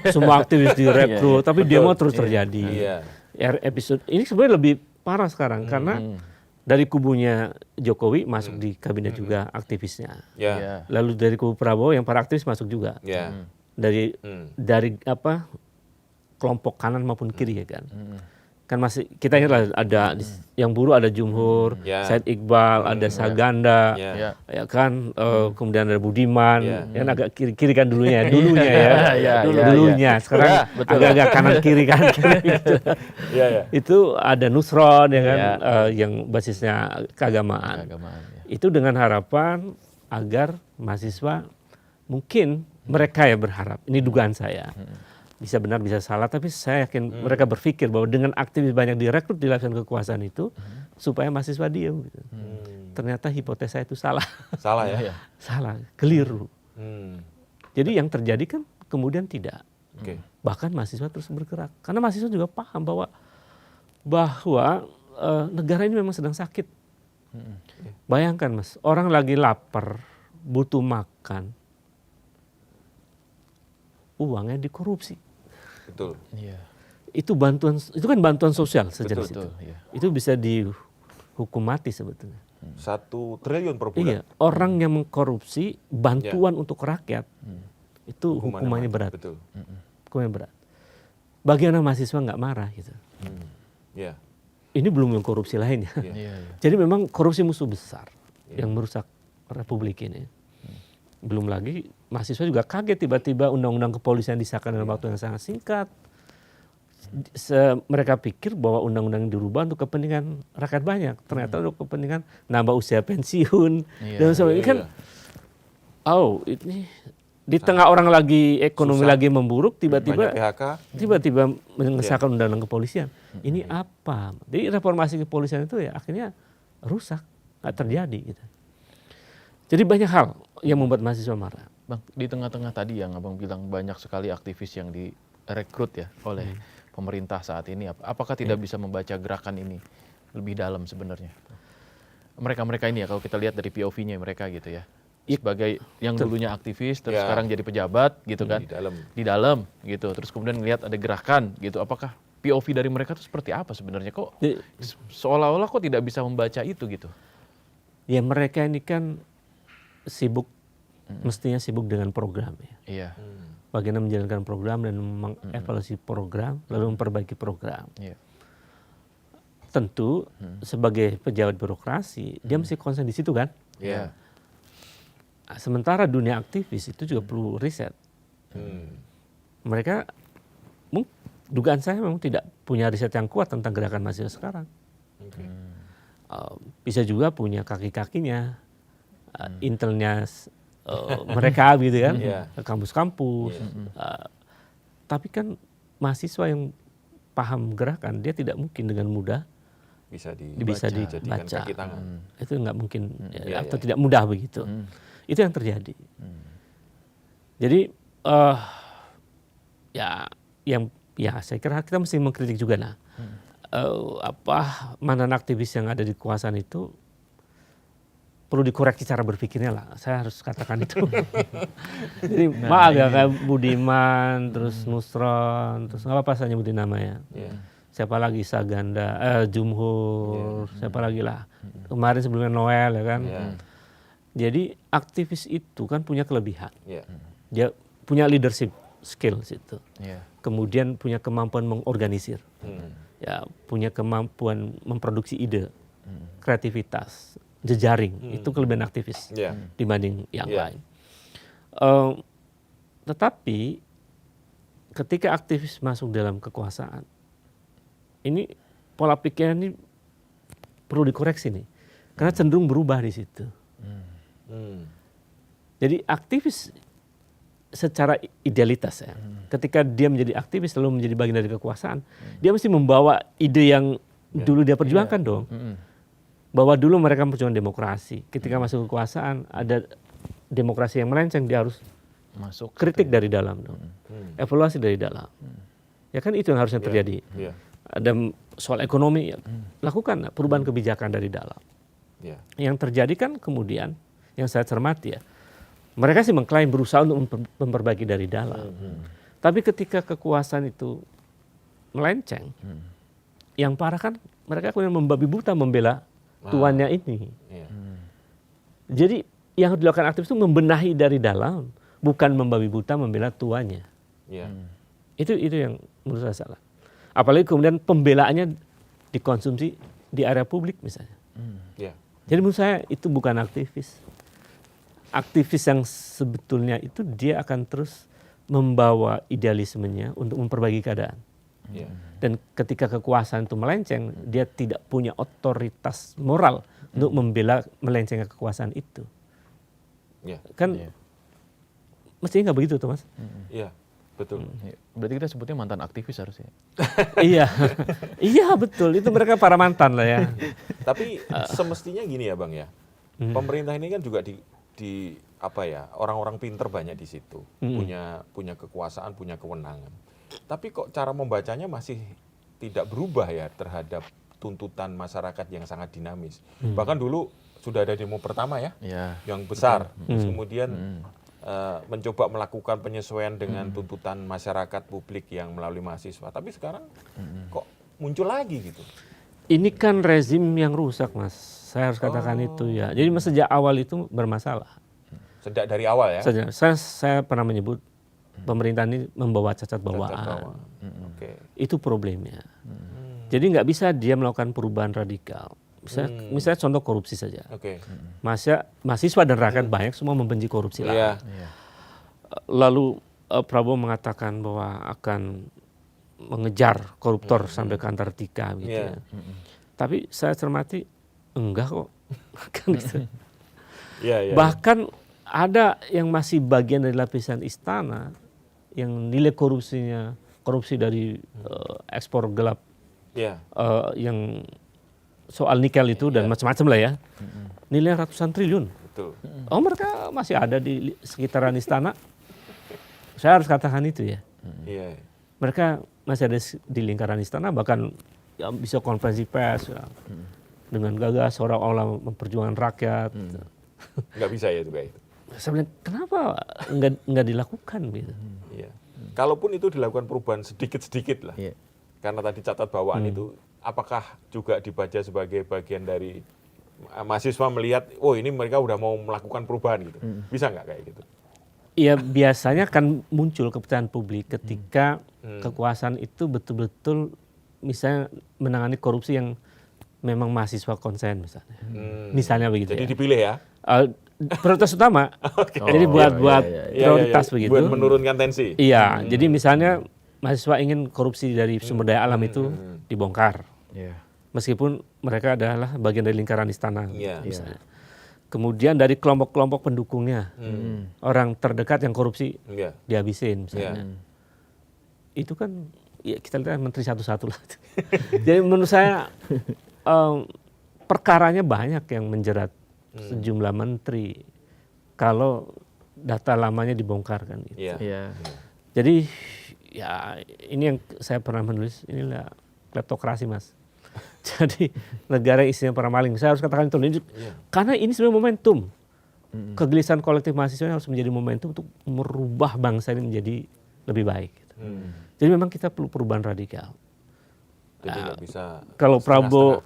Semua aktivis direkrut, tapi demo terus terjadi. Episode ini sebenarnya lebih parah sekarang karena dari kubunya Jokowi masuk di kabinet juga aktivisnya. Lalu dari kubu Prabowo yang para aktivis masuk juga. Dari kelompok kanan maupun kiri ya kan. Kan masih kita ingat ada yang buruh ada Jumhur, Said Iqbal, ada Saganda, ya kan, kemudian ada Budiman, yang agak kiri kan dulunya ya, sekarang agak-agak kanan kiri kan, gitu. Itu ada Nusron ya kan, yang basisnya keagamaan. Itu dengan harapan agar mahasiswa mungkin mereka ya berharap, ini dugaan saya. Bisa benar, bisa salah, tapi saya yakin mereka berpikir bahwa dengan aktivis banyak direkrut di lapisan kekuasaan itu, supaya mahasiswa diam. Gitu. ternyata hipotesa itu salah. Salah ya. Salah, keliru. Hmm. Jadi yang terjadi kan kemudian tidak. Oke. Bahkan mahasiswa terus bergerak. Karena mahasiswa juga paham bahwa negara ini memang sedang sakit. Bayangkan Mas, orang lagi lapar, butuh makan, uangnya dikorupsi. Betul. Iya. Itu kan bantuan sosial sejenis itu. Betul, iya. Itu bisa dihukum mati sebetulnya. 1 triliun per bulan. Iya, orang yang mengkorupsi bantuan untuk rakyat itu hukumannya mati. berat. Betul. Hukumannya berat. Bagaimana mahasiswa nggak marah gitu? Ya. Ini belum yang korupsi lainnya. Iya. Iya. Jadi memang korupsi musuh besar yang merusak republik ini. Belum lagi mahasiswa juga kaget tiba-tiba undang-undang kepolisian disahkan dalam waktu yang sangat singkat. Mereka pikir bahwa undang-undang yang dirubah untuk kepentingan rakyat banyak. Ternyata untuk kepentingan nambah usia pensiun dan sebagainya. Ini kan, ini di tengah orang lagi ekonomi Susah. lagi memburuk, Banyak tiba-tiba PHK. mengesahkan undang-undang kepolisian. Ini apa? Jadi reformasi kepolisian itu ya akhirnya rusak, nggak terjadi gitu. Jadi banyak hal yang membuat mahasiswa marah. Bang, di tengah-tengah tadi yang Abang bilang banyak sekali aktivis yang direkrut ya oleh pemerintah saat ini. Apakah tidak bisa membaca gerakan ini lebih dalam sebenarnya? Mereka-mereka ini ya, kalau kita lihat dari POV-nya mereka gitu ya. Sebagai yang dulunya aktivis, terus sekarang jadi pejabat gitu kan. Di dalam gitu. Terus kemudian ngelihat ada gerakan gitu. Apakah POV dari mereka itu seperti apa sebenarnya? Kok seolah-olah kok tidak bisa membaca itu gitu? Ya mereka ini kan sibuk, mestinya sibuk dengan program ya. Iya. Bagaimana menjalankan program dan mengevaluasi program, lalu memperbaiki program. Iya. Tentu sebagai pejabat birokrasi, dia mesti konsen di situ kan. Iya. Sementara dunia aktivis itu juga perlu riset. Mereka, dugaan saya memang tidak punya riset yang kuat tentang gerakan mahasiswa sekarang. Bisa juga punya kaki-kakinya, intelnya mereka gitu kan, kampus-kampus. Tapi kan mahasiswa yang paham gerakan, dia tidak mungkin dengan mudah bisa dijadikan dibaca. kaki tangan. Itu nggak mungkin atau tidak mudah begitu. Itu yang terjadi. Jadi saya kira kita mesti mengkritik juga mantan aktivis yang ada di kekuasaan itu perlu dikoreksi cara berpikirnya lah. Saya harus katakan itu. Jadi maaf ya kayak Budiman, terus Nusron, terus nggak apa-apa saya nyebutin namanya. Siapa lagi Saganda, Jumhur, siapa lagi lah. Kemarin sebelumnya Noel ya kan. Jadi aktivis itu kan punya kelebihan. Dia punya leadership skills itu. Kemudian punya kemampuan mengorganisir. Ya, punya kemampuan memproduksi ide, kreativitas, jejaring. Itu kelebihan aktivis dibanding yang lain. Tetapi ketika aktivis masuk dalam kekuasaan, ini pola pikirnya ini perlu dikoreksi nih. Karena cenderung berubah di situ. Jadi aktivis secara idealitas ya, ketika dia menjadi aktivis lalu menjadi bagian dari kekuasaan, dia mesti membawa ide yang dulu dia perjuangkan dong. Bahwa dulu mereka memperjuangkan demokrasi, ketika masuk kekuasaan ada demokrasi yang melenceng, dia harus masuk kritik dari dalam dong, evaluasi dari dalam. Ya kan itu yang harusnya terjadi. Ada soal ekonomi, lakukan perubahan kebijakan dari dalam. Yang terjadi kan kemudian, yang saya cermati ya, mereka sih mengklaim berusaha untuk memperbaiki dari dalam. Tapi ketika kekuasaan itu melenceng, yang parah kan mereka kemudian membabi buta membela tuannya ini. Jadi yang harus dilakukan aktivis itu membenahi dari dalam, bukan membabi buta membela tuannya. Itu yang menurut saya salah. Apalagi kemudian pembelaannya dikonsumsi di area publik misalnya. Jadi menurut saya itu bukan aktivis. Aktivis yang sebetulnya itu dia akan terus membawa idealismenya untuk memperbaiki keadaan. Dan ketika kekuasaan itu melenceng, dia tidak punya otoritas moral untuk membela melencengnya kekuasaan itu. Kan mestinya nggak begitu tuh Mas? Iya, betul. Berarti kita sebutnya mantan aktivis harusnya. Iya betul, itu mereka para mantan lah ya. Tapi semestinya gini ya Bang ya, pemerintah ini kan juga di apa ya, orang-orang pinter banyak di situ, punya kekuasaan, punya kewenangan. Tapi kok cara membacanya masih tidak berubah ya terhadap tuntutan masyarakat yang sangat dinamis. Bahkan dulu sudah ada demo pertama ya, yang besar, terus kemudian mencoba melakukan penyesuaian dengan tuntutan masyarakat publik yang melalui mahasiswa. Tapi sekarang kok muncul lagi gitu. Ini kan rezim yang rusak, Mas. Saya harus katakan itu ya. Jadi sejak awal itu bermasalah. Sejak dari awal ya. Saya pernah menyebut pemerintah ini membawa cacat bawaan. Oke. Itu problemnya. Jadi nggak bisa dia melakukan perubahan radikal. Misalnya contoh korupsi saja. Oke. Mahasiswa dan rakyat banyak semua membenci korupsi lah. Iya. Lalu Prabowo mengatakan bahwa akan mengejar koruptor sampai ke Antartika gitu ya. Tapi saya cermati enggak kok. Kan gitu. Iya. Bahkan ada yang masih bagian dari lapisan istana yang nilai korupsi dari ekspor gelap yang soal nikel itu dan macam-macam lah ya, nilai ratusan triliun. Betul. Oh, mereka masih ada di sekitaran istana. Saya harus katakan itu ya. Iya. Mereka masih ada di lingkaran istana, bahkan ya, bisa konferensi pers ya, dengan gagah seolah-olah memperjuangkan rakyat. Nggak bisa ya juga itu. Saya bilang, kenapa nggak dilakukan gitu? Iya. Kalaupun itu dilakukan perubahan sedikit-sedikit lah. Karena tadi catat bawaan itu, apakah juga dibaca sebagai bagian dari mahasiswa melihat, oh ini mereka udah mau melakukan perubahan gitu. Bisa nggak kayak gitu? Ya biasanya kan muncul kepercayaan publik ketika kekuasaan itu betul-betul misalnya menangani korupsi yang memang mahasiswa konsen misalnya. Misalnya begitu. Jadi ya. dipilih ya? Prioritas utama. Jadi buat prioritas begitu. Buat menurunkan tensi. Iya, jadi misalnya mahasiswa ingin korupsi dari sumber daya alam itu dibongkar. Meskipun mereka adalah bagian dari lingkaran istana misalnya. Kemudian dari kelompok-kelompok pendukungnya, orang terdekat yang korupsi dihabisin misalnya. Itu kan ya kita lihat menteri satu-satu lah. Jadi menurut saya perkaranya banyak yang menjerat sejumlah menteri kalau data lamanya dibongkar kan gitu. Jadi ya ini yang saya pernah menulis, inilah kleptokrasi, Mas. Jadi negara isinya para maling. Saya harus katakan itu karena ini sebenarnya momentum. Kegelisahan kolektif mahasiswa harus menjadi momentum untuk merubah bangsa ini menjadi lebih baik gitu. Jadi memang kita perlu perubahan radikal. Jadi nggak bisa kalau Prabowo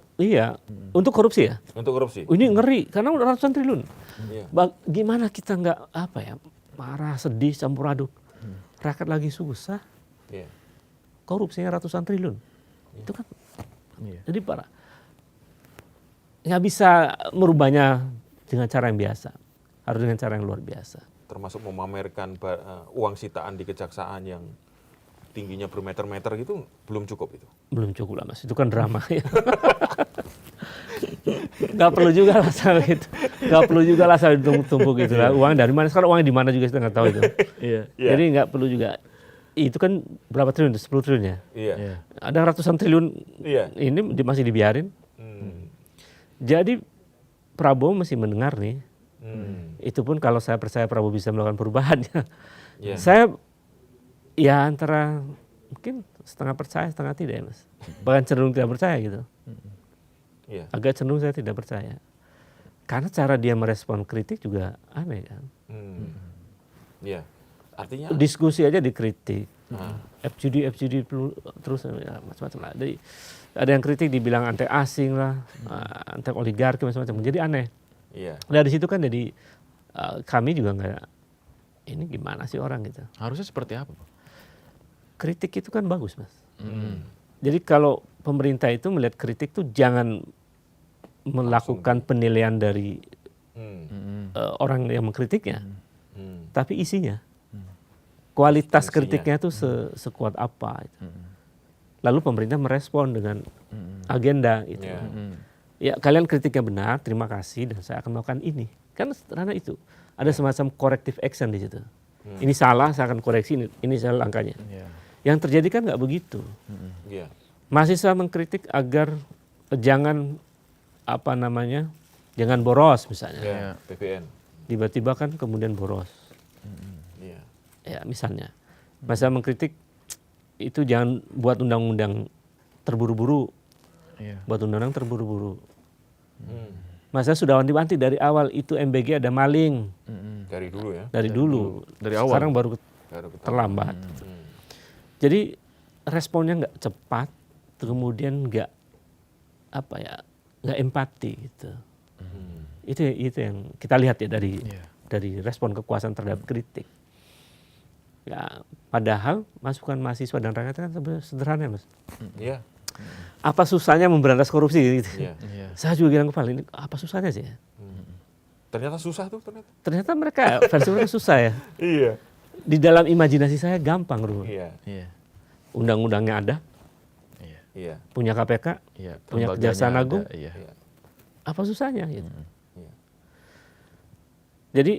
untuk korupsi ya. Untuk korupsi. Ini ngeri karena udah ratusan triliun. Gimana kita nggak marah, sedih, campur aduk. Rakyat lagi susah. Korupsinya ratusan triliun. Itu kan. Jadi nggak bisa merubahnya dengan cara yang biasa. Harus dengan cara yang luar biasa. Termasuk memamerkan uang sitaan di kejaksaan yang tingginya bermeter-meter gitu belum cukup itu? Belum cukup lah, Mas. Itu kan drama ya. Gak perlu juga lah sampai itu. Gak perlu juga lah sampai tumpuk gitu lah. Uang dari mana? Sekarang uangnya di mana juga kita nggak tahu itu. Jadi nggak perlu juga. Itu kan berapa triliun? 10 triliun ya? Ada ratusan triliun ini masih dibiarin. Jadi Prabowo masih mendengar nih. Itu pun kalau saya percaya Prabowo bisa melakukan perubahannya. Saya ya antara mungkin setengah percaya, setengah tidak ya, Mas. Bahkan cenderung tidak percaya gitu. Agak cenderung saya tidak percaya. Karena cara dia merespon kritik juga aneh kan. Artinya diskusi aja dikritik. FGD terus ya, macam-macam lah. Jadi ada yang kritik dibilang anti asing lah, anti oligarki macam-macam. Jadi aneh. Dari situ kan jadi kami juga nggak, ini gimana sih orang gitu. Harusnya seperti apa? Kritik itu kan bagus, Mas. Jadi kalau pemerintah itu melihat kritik tuh jangan melakukan penilaian dari orang yang mengkritiknya, tapi isinya. Kualitas kritiknya itu sekuat apa. Gitu. Lalu pemerintah merespon dengan agenda itu. Ya kalian kritiknya benar, terima kasih dan saya akan melakukan ini. Kan sederhana itu. Ada semacam corrective action di situ. Ini salah, saya akan koreksi, ini salah langkahnya. Yang terjadi kan nggak begitu. Mahasiswa mengkritik agar jangan jangan boros misalnya. Ya, PBN. Tiba-tiba kan kemudian boros. Iya. Ya misalnya. Masa mengkritik itu jangan buat undang-undang terburu-buru. Iya. Buat undang-undang terburu-buru. Hmm. Masa sudah wanti-wanti dari awal itu MBG ada maling. Dari dulu ya. Dari dulu. Dari awal. Sekarang baru Baru ketahuan. terlambat. Jadi responnya nggak cepat, kemudian nggak nggak empati gitu. Itu yang kita lihat ya dari respon kekuasaan terhadap kritik. Ya, padahal masukan mahasiswa dan rakyat kan sebenarnya sederhana, Mas. Iya. Apa susahnya memberantas korupsi gitu. Iya. Iya. Saya juga bilang kepala ini apa susahnya sih? Ternyata susah tuh ternyata. Ternyata mereka versi mereka susah ya. Iya. Di dalam imajinasi saya gampang, Ruh. Iya. Iya. Undang-undangnya ada, Iya. Iya. punya KPK, Iya. punya Lembaganya Kejaksaan ada, Agung. Iya. Iya. Apa susahnya gitu. Iya. Jadi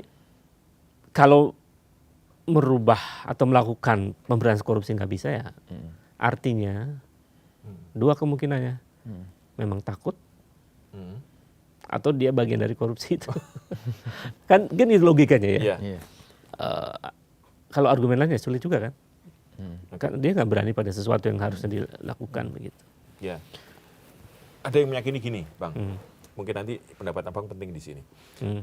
kalau merubah atau melakukan pemberantasan korupsi nggak bisa ya, artinya dua kemungkinannya, memang takut Hmm. atau dia bagian dari korupsi itu. kan itu logikanya ya. Iya. Iya. Kalau argumen lainnya sulit juga kan. Kan dia nggak berani pada sesuatu yang harusnya dilakukan begitu. Iya. Ada yang meyakini gini, Bang. Hmm. Mungkin nanti pendapat Abang penting di sini. Hmm.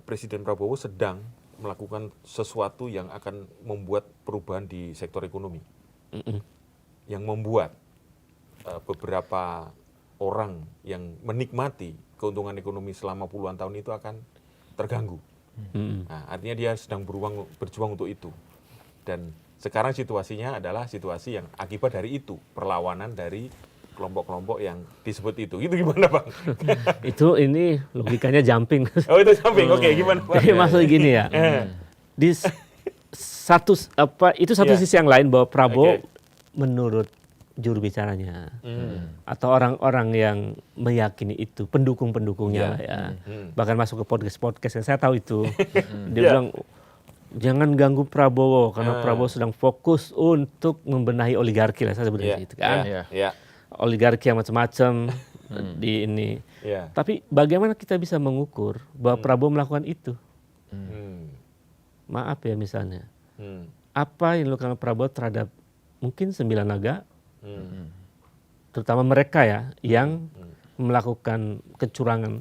Presiden Prabowo sedang melakukan sesuatu yang akan membuat perubahan di sektor ekonomi. Mm-mm. Yang membuat beberapa orang yang menikmati keuntungan ekonomi selama puluhan tahun itu akan terganggu. Mm-mm. Nah, artinya dia sedang berjuang untuk itu. Dan sekarang situasinya adalah situasi yang akibat dari itu, perlawanan dari kelompok-kelompok yang disebut itu. Itu gimana, Bang? Ini logikanya jumping. Oh, itu samping. Oke, gimana, Bang? Jadi maksud gini ya. Di satu Iya. sisi yang lain bahwa Prabowo Oke. menurut juru bicaranya atau orang-orang yang meyakini itu, pendukung-pendukungnya Iya. lah ya. Bahkan masuk ke podcast yang saya tahu itu. Dia Iya. bilang jangan ganggu Prabowo karena Prabowo sedang fokus untuk membenahi oligarki lah saya sebutnya Iya. gitu kan. Iya. Iya. Oligarki yang macam-macam di ini. Iya. Tapi bagaimana kita bisa mengukur bahwa Prabowo melakukan itu? Hmm. Maaf ya misalnya. Hmm. Apa yang dilakukan Prabowo terhadap mungkin 9 naga, Hmm. terutama mereka ya, yang melakukan kecurangan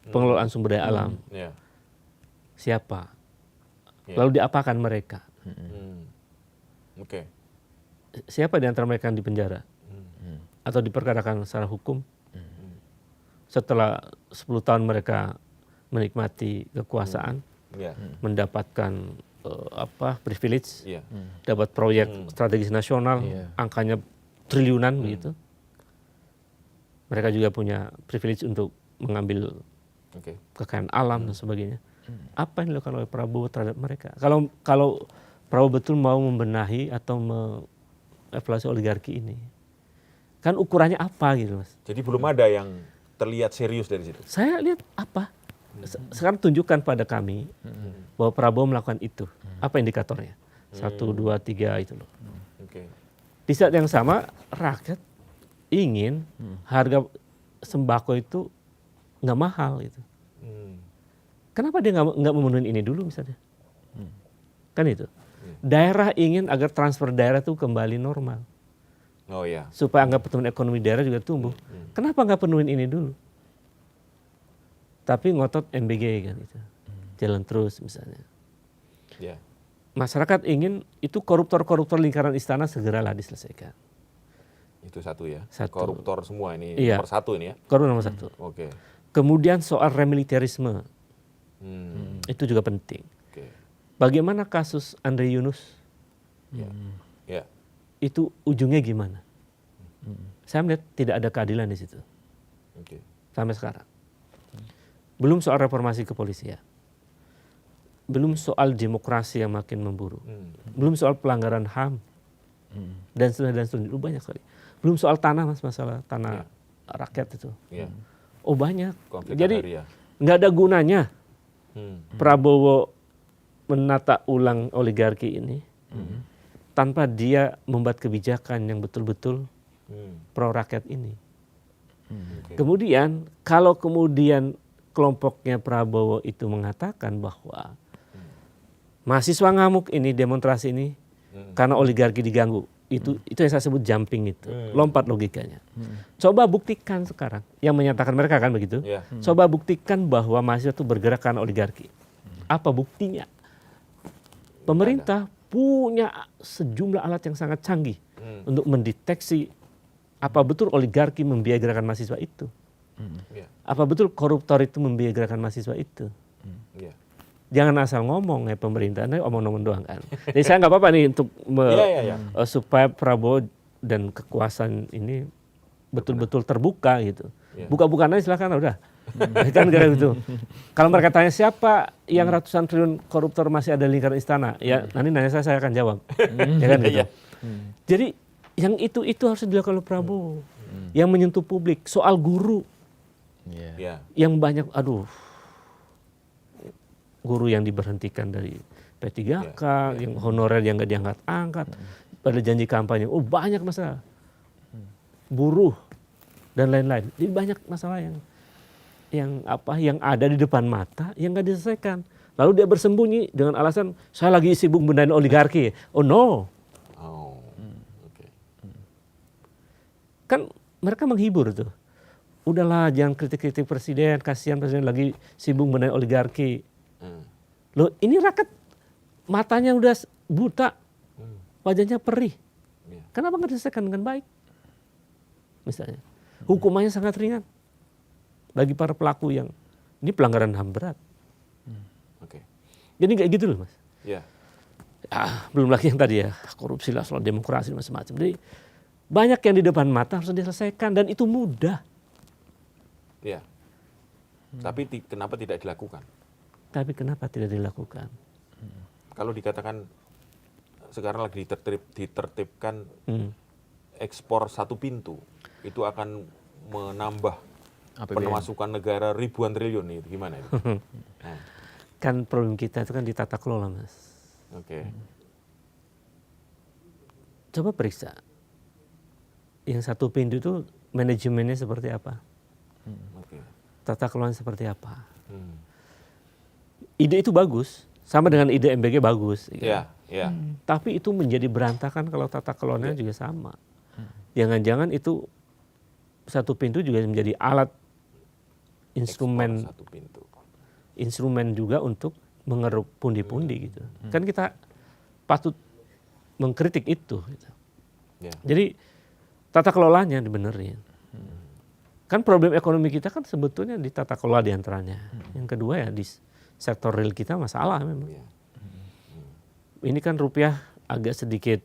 pengelolaan sumber daya alam. Iya. Siapa? Iya. Lalu diapakan mereka? Hmm. Oke. Siapa di antara mereka yang dipenjara? Atau diperkarakan secara hukum? Setelah 10 tahun mereka menikmati kekuasaan, Iya. mendapatkan privilege, Iya. dapat proyek strategis nasional, Iya. angkanya triliunan begitu. Mereka juga punya privilege untuk mengambil Oke. kekayaan alam dan sebagainya. Apa yang dilakukan oleh Prabowo terhadap mereka? Kalau Prabowo betul mau membenahi atau mengevaluasi oligarki ini, kan ukurannya apa gitu, Mas? Jadi belum ada yang terlihat serius dari situ. Saya lihat apa? Sekarang tunjukkan pada kami bahwa Prabowo melakukan itu. Apa indikatornya? 1, 2, 3 itu loh. Oke. Di saat yang sama rakyat ingin harga sembako itu nggak mahal gitu. Hmm. Kenapa dia nggak memenuhi ini dulu misalnya? Kan itu. Daerah ingin agar transfer daerah itu kembali normal. Oh ya. Supaya angka pertumbuhan ekonomi daerah juga tumbuh. Kenapa nggak penuhin ini dulu? Tapi ngotot MBG kan itu. Jalan terus misalnya. Ya. Masyarakat ingin itu koruptor-koruptor lingkaran istana segeralah diselesaikan. Itu satu ya. Satu. Koruptor semua ini Iya. nomor satu ini ya. Koruptor nomor 1. Oke. Kemudian soal remilitarisme. Hmm. Itu juga penting. Oke. Bagaimana kasus Andre Yunus? Ya. Ya. Itu ujungnya gimana? Saya melihat tidak ada keadilan di situ. Oke. Sampai sekarang. Belum soal reformasi kepolisian. Belum soal demokrasi yang makin memburuk. Belum soal pelanggaran HAM. Dan seterusnya. Banyak sekali. Belum soal tanah, Mas, masalah tanah rakyat itu. Ya. Oh banyak. Konflik Jadi agraria. nggak ada gunanya Hmm. Prabowo menata ulang oligarki ini tanpa dia membuat kebijakan yang betul-betul Hmm. pro rakyat ini. Kemudian kalau kemudian kelompoknya Prabowo itu mengatakan bahwa mahasiswa ngamuk ini, demonstrasi ini karena oligarki diganggu, itu yang saya sebut jumping itu, lompat logikanya. Coba buktikan sekarang, yang menyatakan mereka kan begitu. Coba buktikan bahwa mahasiswa itu bergerak karena oligarki. Apa buktinya? Pemerintah punya sejumlah alat yang sangat canggih untuk mendeteksi apa betul oligarki membiayai gerakan mahasiswa itu. Apa betul koruptor itu membiayai gerakan mahasiswa itu. Jangan asal ngomong ya pemerintah, ini omong-omong doang kan. Jadi saya nggak apa-apa nih untuk supaya Prabowo dan kekuasaan ini betul-betul terbuka gitu. Buka-bukaan aja silakan udah. Kan kira gitu. Kalau mereka tanya siapa yang ratusan triliun koruptor masih ada di lingkaran istana, ya nanti nanya saya akan jawab. Ya kan gitu. Jadi yang itu harus dilakukan oleh Prabowo. Yang menyentuh publik soal guru. Yang banyak guru yang diberhentikan dari P3K, yang honorer yang nggak diangkat-angkat, pada janji kampanye, banyak masalah, buruh dan lain-lain. Jadi banyak masalah yang ada di depan mata yang nggak diselesaikan. Lalu dia bersembunyi dengan alasan saya lagi sibuk benahin oligarki. Oh no, kan mereka menghibur tuh. Udahlah jangan kritik-kritik presiden, kasihan presiden lagi sibuk benahin oligarki. Loh ini rakyat matanya udah buta, wajahnya perih. Kenapa nggak diselesaikan dengan baik? Misalnya, hukumannya sangat ringan bagi para pelaku yang ini pelanggaran HAM berat. Jadi kayak gitu loh mas. Belum lagi yang tadi ya korupsi lah, soal demokrasi macam-macam. Jadi banyak yang di depan mata harus diselesaikan dan itu mudah. Tapi kenapa tidak dilakukan? Kalau dikatakan sekarang lagi ditertibkan ekspor satu pintu, itu akan menambah pemasukan negara ribuan triliun, itu gimana itu? Kan problem kita itu kan di tata kelola mas. Coba periksa yang satu pintu itu manajemennya seperti apa, tata kelolanya seperti apa. Ide itu bagus, sama dengan ide MBG bagus. Tapi itu menjadi berantakan kalau tata kelolanya juga sama. Jangan-jangan itu satu pintu juga menjadi alat instrumen juga untuk mengeruk pundi-pundi gitu. Kan kita patut mengkritik itu. Gitu. Jadi tata kelolanya dibenerin. Kan problem ekonomi kita kan sebetulnya di tata kelola diantaranya. Yang kedua ya di sektor real kita masalah memang. Ini kan rupiah agak sedikit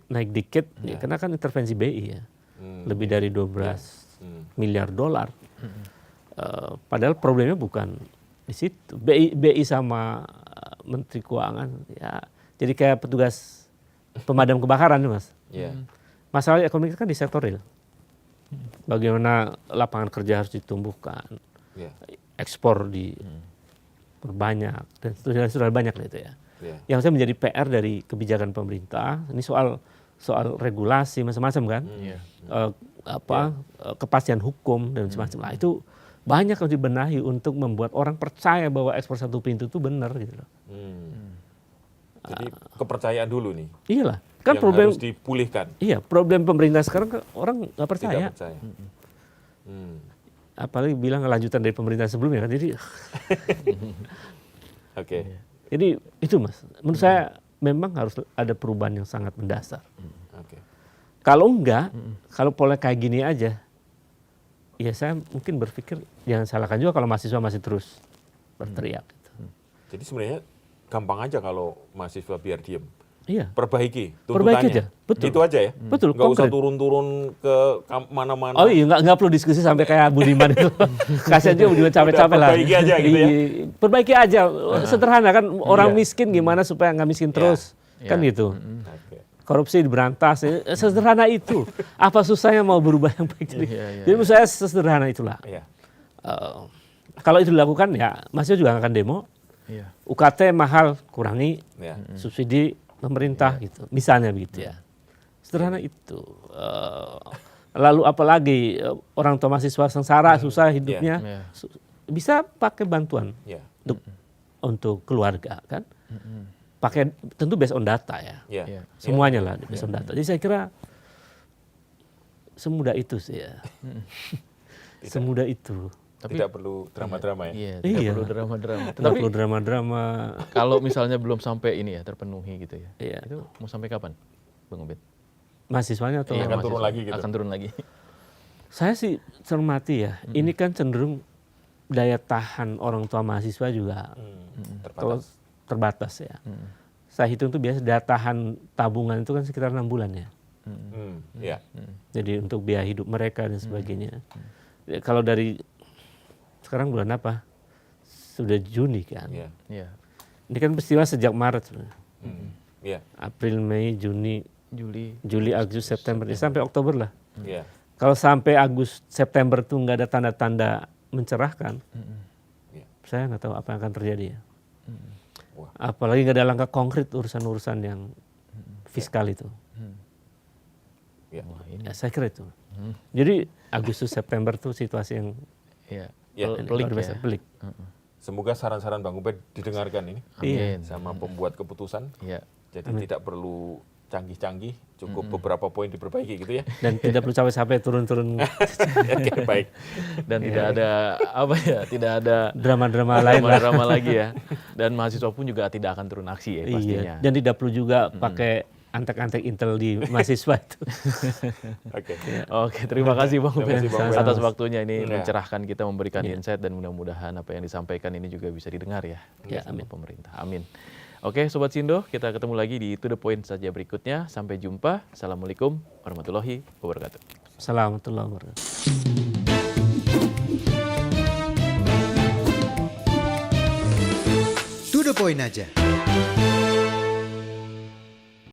naik dikit ya, karena kan intervensi BI ya. Lebih dari 12 miliar dolar. Padahal problemnya bukan di situ. BI sama Menteri Keuangan ya jadi kayak petugas pemadam kebakaran nih mas. Masalah ekonomi kan di sektor real. Bagaimana lapangan kerja harus ditumbuhkan, ekspor diperbanyak dan sudah banyak itu ya. Yang saya menjadi PR dari kebijakan pemerintah ini soal regulasi macam-macam kan, kepastian hukum dan semacam lah itu banyak harus dibenahi untuk membuat orang percaya bahwa ekspor satu pintu itu benar gitu loh. Jadi kepercayaan dulu nih. Iyalah. Kan yang problem harus dipulihkan. Iya, problem pemerintah sekarang orang nggak percaya. Tidak percaya. Apalagi bilang lanjutan dari pemerintah sebelumnya kan. Jadi Jadi itu mas, menurut saya memang harus ada perubahan yang sangat mendasar. Kalau enggak, kalau pola kayak gini aja, ya saya mungkin berpikir jangan salahkan juga kalau mahasiswa masih terus berteriak. Jadi sebenarnya gampang aja kalau mahasiswa biar diem. Perbaiki tuntutannya. aja, betul. Itu aja ya. Betul. Nggak usah turun-turun ke mana-mana. Oh iya, nggak perlu diskusi sampai kayak Budiman itu. Kasian juga Budiman capek-capek lah. Perbaiki aja gitu ya. Perbaiki aja, sederhana kan. Orang miskin gimana supaya nggak miskin terus, kan gitu. Korupsi diberantas, sederhana itu. Apa susahnya mau berubah yang baik? Jadi menurut saya sesederhana itulah. Kalau itu dilakukan ya, mahasiswa juga akan demo. UKT mahal, kurangi, subsidi pemerintah gitu, misalnya begitu ya. Sederhana itu. lalu apalagi orang tua mahasiswa sengsara, susah hidupnya, Iya. bisa pakai bantuan Ya. untuk keluarga kan. Pakai tentu based on data ya. Ya. Iya. Semuanya lah based on data. Jadi saya kira semudah itu sih ya. Semudah itu. Tapi Tidak perlu drama-drama ya. iya, tidak Iya. perlu drama-drama. Nggak Tapi perlu drama-drama. kalau misalnya belum sampai ini ya terpenuhi gitu ya. Iya. Itu mau sampai kapan, Bang Ubed? Mahasiswanya atau Iya, akan mahasiswa. turun lagi gitu. Akan turun lagi. saya sih cermati ya. Ini kan cenderung daya tahan orang tua mahasiswa juga Terbatas. terbatas ya. Saya hitung tuh biasa daya tahan tabungan itu kan sekitar 6 bulan ya. Ya. Jadi untuk biaya hidup mereka dan sebagainya. Ya, kalau dari sekarang bulan apa? Sudah Juni kan. Ya. Iya. Ini kan peristiwa sejak Maret sebenarnya. Ya. April, Mei, Juni, Juli. Juli, Agustus, September, ya, sampai Oktober lah. Ya. Kalau sampai Agustus, September tuh nggak ada tanda-tanda mencerahkan, Ya. saya nggak tahu apa yang akan terjadi ya. Wah. Apalagi nggak ada langkah konkret urusan-urusan yang fiskal itu. Ya. Wah, ini. Ya, saya kira itu. Jadi Agustus, September tuh situasi yang Iya. Ya. Pelik luar biasa, ya. pelik. Semoga saran-saran Bang Ubed didengarkan ini Amin. sama pembuat keputusan. Iya. Jadi tidak perlu canggih-canggih, cukup beberapa poin diperbaiki gitu ya. Dan tidak perlu capek-capek turun-turun Oke, baik. Dan tidak ada apa ya, tidak ada drama-drama lain lah. drama lagi ya. Dan mahasiswa pun juga tidak akan turun aksi ya pastinya. Iya. Dan tidak perlu juga pakai antek-antek intel di mahasiswa itu. Oke. Oke, terima kasih Bang Terima kasih, Ubed Bang Ubed. atas waktunya ini Ya. mencerahkan kita, memberikan insight, dan mudah-mudahan apa yang disampaikan ini juga bisa didengar ya, Ya, sama amin. pemerintah. Amin. Oke, Sobat Sindo, kita ketemu lagi di To The Point saja berikutnya. Sampai jumpa. Assalamualaikum warahmatullahi wabarakatuh. Assalamualaikum warahmatullahi wabarakatuh. To the point aja.